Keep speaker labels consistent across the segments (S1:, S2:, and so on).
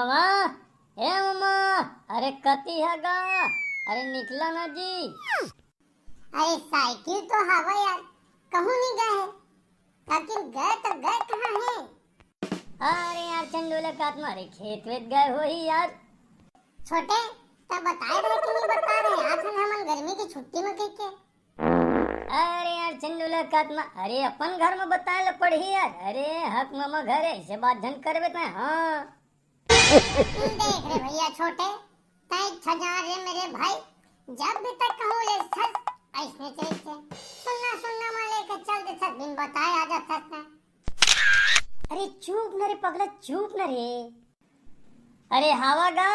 S1: Mama, ए mama, अरे कती है गा, अरे निकला ना जी।
S2: अरे साइकिल तो हवा यार, कहूँ नहीं गए हैं, लेकिन गए तो गए कहाँ हैं?
S1: अरे यार चंडोला का तुम्हारे खेत वेत गए हो ही यार।
S2: छोटे तब बताए रहे कि नहीं बता रहे, आज हम गर्मी की छुट्टी में गए के।
S1: अरे यार चंडोला का अरे अपन घर में बताए लो पढ़ी यार। अरे हक मामा घर है, ऐसे बात झन कर बेटा। हाँ
S2: देख रे भैया छोटे, तय छजा रे मेरे भाई, जब भी तक कहूँ ले सच ऐसने चलते सुनना माले के चलते सब दिन बताए आ जाता है।
S1: अरे चुप न रे पगला, चुप न रे। अरे हवा गा,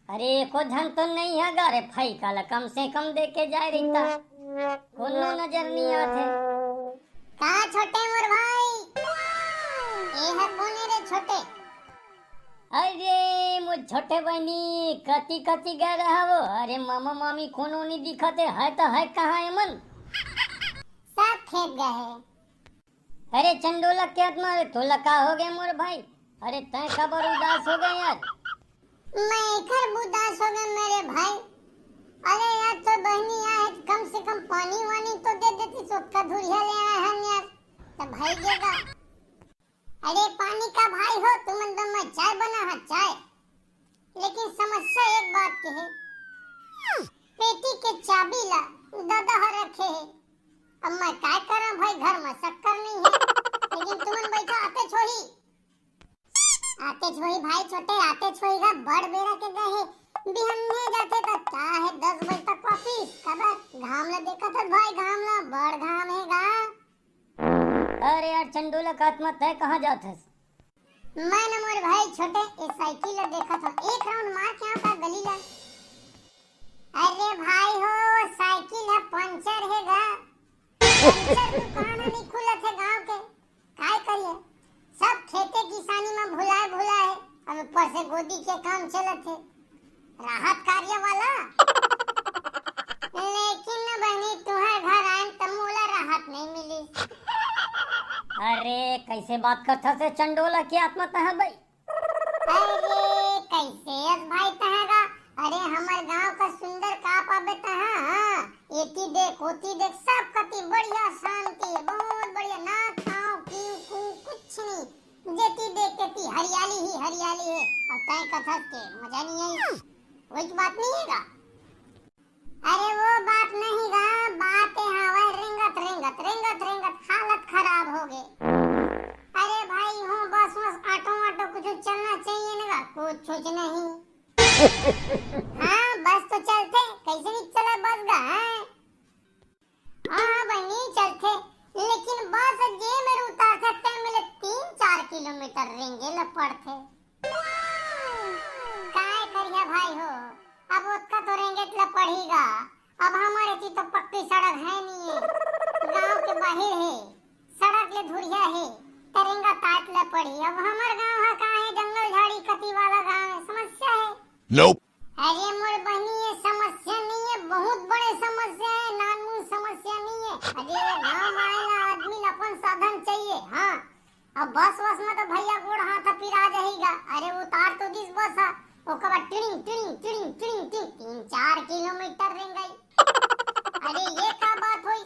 S1: अरे को धन तो नहीं है गा रे भाई, काला कम से कम दे के जाए रहता, कोनो नजर नहीं आते।
S2: कहा छोटे मोर भाई, ये है कोने रे छोटे?
S1: अरे मुझ छोटे बहनी कती कती गए रहा वो। अरे मामा मामी कोनो नहीं दिखते है तो है कहाँ है मन?
S2: सब खेत गए हैं।
S1: अरे चंडोला क्या तुम्हारे तो लका हो गए मोर भाई। अरे तय खबर उदास हो गए यार।
S2: मैं इधर उदास हो गया मेरे भाई। अरे यार तो बहनी आए, कम से कम पानी वानी तो दे देती, सोखा धुरिया ले आए हम यार, तो भाई देगा। अरे पानी का भाई हो तुम, तो मैं चाय बना है चाय, लेकिन समस्या एक बात की है, पेटी के चाबी ला दादा रखे है। अब मैं क्या करा भाई, घर में शक्कर नहीं है, लेकिन तुमन बैठा आते छोही भाई छोटे, आते छोही का बड़ बेरा के गए बिहन्ने जाते तो क्या है 10 बजे तक वापिस। कब घाम ला देखा था भाई, घाम ला बड़ घाम है गा।
S1: अरे यार चंडोला का आत्मा तय कहाँ जाता है?
S2: मैं न मोर भाई छोटे इस साइकिल ला देखा था, एक राउंड मार के आता गली ला। अरे भाई हो साइकिल है पंचर है गा, पंचर दुकान नहीं खुला थे गांव के, काय करिए सब खेते किसानी में भुलाए अब ऊपर से गोदी के काम चले थे, राहत कार्य वाला। लेकिन न बहनी तुम्हारे घर आए तब मोला राहत नहीं मिली।
S1: अरे कैसे बात करता से चंडोला की आत्मा तह भाई?
S2: अरे कैसे अस भाई तहगा, अरे हमार गांव का सुंदर का पाबे तहा। हां एती देख ओती देख, सब कति बढ़िया शांति है, बहुत बढ़िया, ना खाओ पीओ कुछ नहीं, जेती देख तेती हरियाली ही हरियाली है। और तय कथा के मजा नहीं आई, वही बात नहीं है गा। अरे वो बात नहीं गा, बात है हवा रेंगत हालत खराब हो गए। अरे भाई हो बस ऑटो कुछ चलना चाहिए ना, कुछ नहीं। हाँ बस तो चलते, कैसे नहीं चला बस गा। हाँ बनी चलते, लेकिन बस जे मेरे उतार सकते मिले 3-4 किलोमीटर रेंगे ल पड़ते। काय करिया भाई हो, अब उसका तो रेंगेट ला पड़ेगा। अब हमारे थी तो पक्की सड़क है नहीं है, गांव के बाहर है, सड़क ले धुरिया है, तरेंगा काट ला पड़ी। अब हमारे गांव है कहाँ है, जंगल झाड़ी कटी वाला गांव है, समस्या है।
S3: Nope.
S2: अरे मोर बहनी ये समस्या नहीं है, बहुत बड़े समस्या है, नानमून समस्या नहीं है। अरे गांव वाला आदमी अपन साधन चाहिए। हाँ अब बस में तो भैया गोड़ हाथ पिरा जाएगा। अरे उतार तो दिस बस है, ओकर बाद टिड़िंग 3-4 किलोमीटर रेंग गई। अरे ये क्या बात हुई?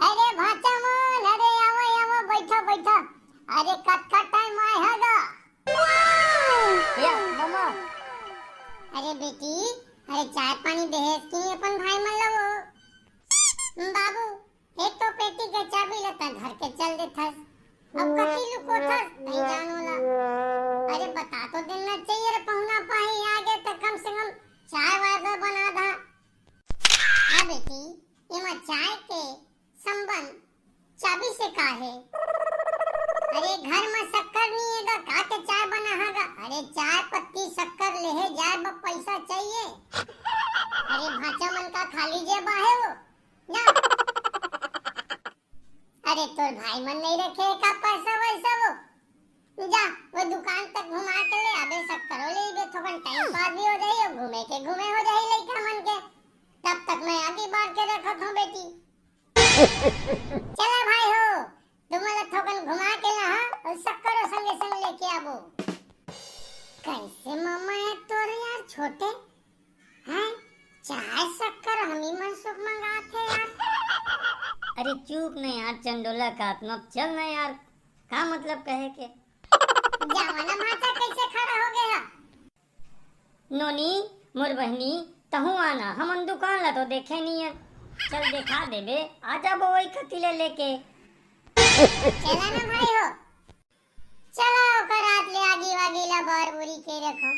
S2: अरे भाचा मन, अरे आओ बैठा, अरे कट टाइम आए हैगा।
S1: या मामा,
S2: अरे बेटी, अरे चाय पानी दहेज की अपन भाई मन लो। बाबू एक तो पेटी के चाबी लेता घर के चल देता, अब कति लुको था नहीं जानोला। अरे बता तो देना चाहिए रे, पहुना पाही आगे तो कम से कम चाय वाला बना दा। हाँ बेटी, इमा चाय के संबंध चाबी से का है? अरे घर में शक्कर नहीं है का के चाय बना हैगा? अरे चाय पत्ती शक्कर ले जाए बा पैसा चाहिए। अरे भाचा मन का खाली जेबा है वो ना। अरे तोर भाई मन नहीं रखे का पैसा वैसा, वो जा वो दुकान तक घुमा के ले आबे, शक्कर ले बे, थोड़ा टाइम पास भी हो जाए और घूमे हो जाए लइका मन के। तब तक मैं आगे बात के रखत हूं बेटी। चला भाई हो, तुम्हारा थोकन घुमा के ला और शक्कर संगे संग लेके आबो। कैसे मामा है तोरे यार छोटे हैं? चाय शक्कर हम ही मनसुख मंगाते यार।
S1: अरे चुप न यार चंडोला का आत्मा, चल ना यार, का मतलब कहे के।
S2: जवाना भाषा कैसे खड़ा हो गया?
S1: नोनी मोर बहनी तहु आना, हमन दुकान ला तो देखे नहीं है, चल देखा देबे, आजा वो वही खतीले लेके।
S2: चला ना भाई हो, चला ओकर रात ले आगी वागी ला बार बुरी के रखो।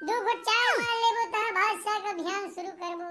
S2: दू घुट चाय मार लेबो त भाषा का अभियान शुरू करबो।